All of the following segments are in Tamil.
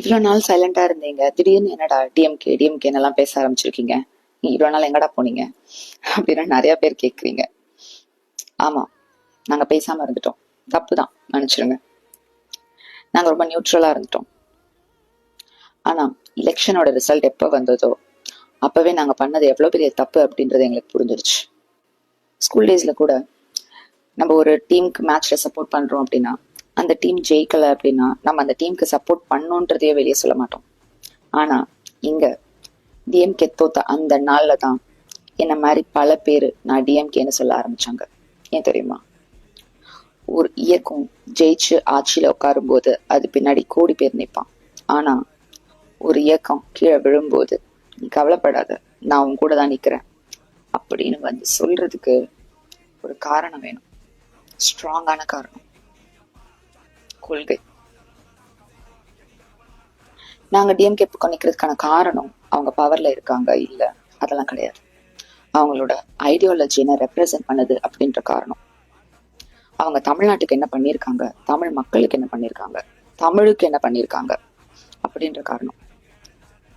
இவ்வளோ நாள் சைலண்டா இருந்தீங்க, திடீர்னு என்னடா டிஎம்கே டிஎம்கே எல்லாம் பேச ஆரம்பிச்சிருக்கீங்க, நீ இவ்வளோ நாள் எங்கடா போனீங்க அப்படின்னு நிறைய பேர் கேட்குறீங்க. ஆமா, நாங்க பேசாம இருந்துட்டோம், தப்பு தான், நினைச்சிருங்க. நாங்க ரொம்ப நியூட்ரலா இருந்துட்டோம். ஆனா எலெக்ஷனோட ரிசல்ட் எப்போ வந்ததோ அப்பவே நாங்க பண்ணது எவ்வளவு பெரிய தப்பு அப்படின்றது எங்களுக்கு புரிஞ்சிருச்சு. ஸ்கூல் டேஸ்ல கூட நம்ம ஒரு டீமுக்கு மேட்ச்ல சப்போர்ட் பண்றோம் அப்படின்னா, அந்த டீம் ஜெயிக்கல அப்படின்னா நம்ம அந்த டீமுக்கு சப்போர்ட் பண்ணோன்றதையே வெளியே சொல்ல மாட்டோம். ஆனா இங்க டிஎம்கே தோத்த அந்த நாள்ல தான் என்ன மாதிரி பல பேரு நான் டிஎம்கேன்னு சொல்ல ஆரம்பிச்சாங்க. ஏன் தெரியுமா? ஒரு இயக்கம் ஜெயிச்சு ஆட்சியில உட்காரும் போது அது பின்னாடி கோடி பேர் நிற்பான். ஆனா ஒரு இயக்கம் கீழே விழும்போது நீ கவலைப்படாத, நான் உன் கூட தான் நிக்கிறேன் அப்படின்னு வந்து சொல்றதுக்கு ஒரு காரணம் வேணும். ஸ்ட்ராங்கான காரணம், கொள்கை. நாங்க டிஎம்கே பக்கம் நிக்கிறதுக்கான காரணம் அவங்க பவர்ல இருக்காங்க இல்ல, அதெல்லாம் கிடையாது. அவங்களோட ஐடியாலஜினை ரெப்ரசென்ட் பண்ணுது அப்படின்ற காரணம். அவங்க தமிழ்நாட்டுக்கு என்ன பண்ணியிருக்காங்க, தமிழ் மக்களுக்கு என்ன பண்ணியிருக்காங்க, தமிழுக்கு என்ன பண்ணியிருக்காங்க அப்படின்ற காரணம்.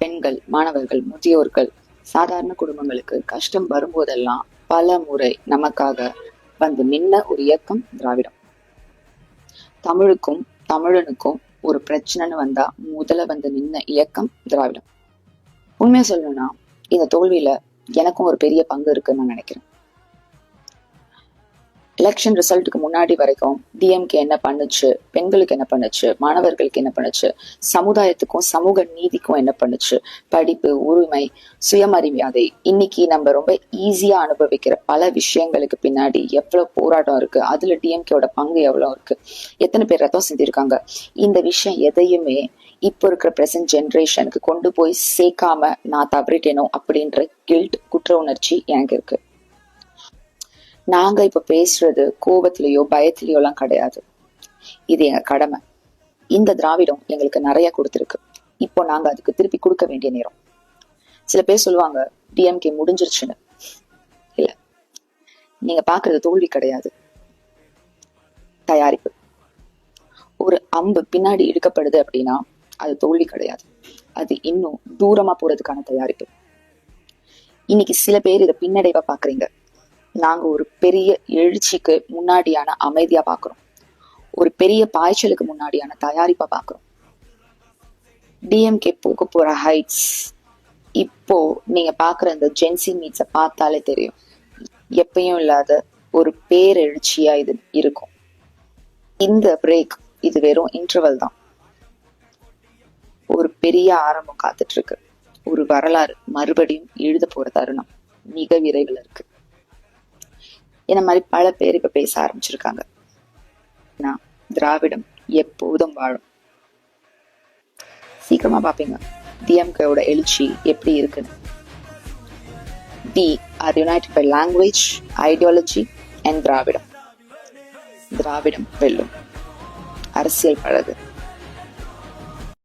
பெண்கள், மாணவர்கள், முதியோர்கள், சாதாரண குடும்பங்களுக்கு கஷ்டம் வரும்போதெல்லாம் பல முறை நமக்காக வந்து நின்ன ஒரு இயக்கம் திராவிடம். தமிழுக்கும் தமிழனுக்கும் ஒரு பிரச்சனைன்னு வந்தா முதல்ல வந்து நின்ன இயக்கம் திராவிடம். உண்மையா சொல்லணும்னா இந்த தோல்வியில எனக்கும் ஒரு பெரிய பங்கு இருக்குன்னு நான் நினைக்கிறேன். எலெக்ஷன் ரிசல்ட்டுக்கு முன்னாடி வரைக்கும் டிஎம்கே என்ன பண்ணுச்சு, பெண்களுக்கு என்ன பண்ணுச்சு, மாணவர்களுக்கு என்ன பண்ணுச்சு, சமுதாயத்துக்கும் சமூக நீதிக்கும் என்ன பண்ணுச்சு, படிப்பு, உரிமை, சுயமரியாதை, இன்னைக்கு நம்ம ரொம்ப ஈஸியா அனுபவிக்கிற பல விஷயங்களுக்கு பின்னாடி எவ்வளவு போராட்டம் இருக்கு, அதுல டிஎம்கேவோட பங்கு எவ்வளவு இருக்கு, எத்தனை பேர் ரத்தம் செஞ்சிருக்காங்க, இந்த விஷயம் எதையுமே இப்போ இருக்கிற பிரசன்ட் ஜென்ரேஷனுக்கு கொண்டு போய் சேர்க்காம நான் தவறிட்டேனோ அப்படின்ற கில்ட், குற்ற உணர்ச்சி எனக்கு இருக்கு. நாங்க இப்ப பேசுறது கோபத்திலேயோ பயத்திலேயோ எல்லாம் கிடையாது. இது எங்க கடமை. இந்த திராவிடம் எங்களுக்கு நிறைய கொடுத்துருக்கு. இப்போ நாங்க அதுக்கு திருப்பி கொடுக்க வேண்டிய நேரம். சில பேர் சொல்லுவாங்க டிஎம்கே முடிஞ்சிருச்சுன்னு. இல்ல, நீங்க பாக்குறது தோல்வி கிடையாது, தயாரிப்பு. ஒரு அம்பு பின்னாடி இழுக்கப்படுது அப்படின்னா அது தோல்வி கிடையாது, அது இன்னும் தூரமா போறதுக்கான தயாரிப்பு. இன்னைக்கு சில பேர் இதை பின்னடைவா பாக்குறீங்க. நாங்க ஒரு பெரிய எழுச்சிக்கு முன்னாடியான அமைதியா பாக்குறோம், ஒரு பெரிய பாய்ச்சலுக்கு முன்னாடியான தயாரிப்பா பாக்குறோம். டிஎம்கே போக போற ஹைட்ஸ் இப்போ நீங்க பாக்குற இந்த ஜென்சி மீட்ஸை பார்த்தாலே தெரியும். எப்பயும் இல்லாத ஒரு பேரெழுச்சியா இது இருக்கும். இந்த பிரேக் இது வெறும் இன்டர்வல் தான். ஒரு பெரிய ஆரம்பம் காத்துட்டு இருக்கு. ஒரு வரலாறு மறுபடியும் எழுத போற தருணம் மிக விரைவில் இருக்கு. என்ன மாதிரி பல பேர் இப்ப பேச ஆரம்பிச்சிருக்காங்க. திராவிடம் எப்போதும் வாழும். சீக்கிரமா பாப்பீங்க டிஎம்கேவோட எழுச்சி எப்படி இருக்குன்னு. We are united by language, ideology and திராவிடம். திராவிடம் வெல்லும். அரசியல் பழகு.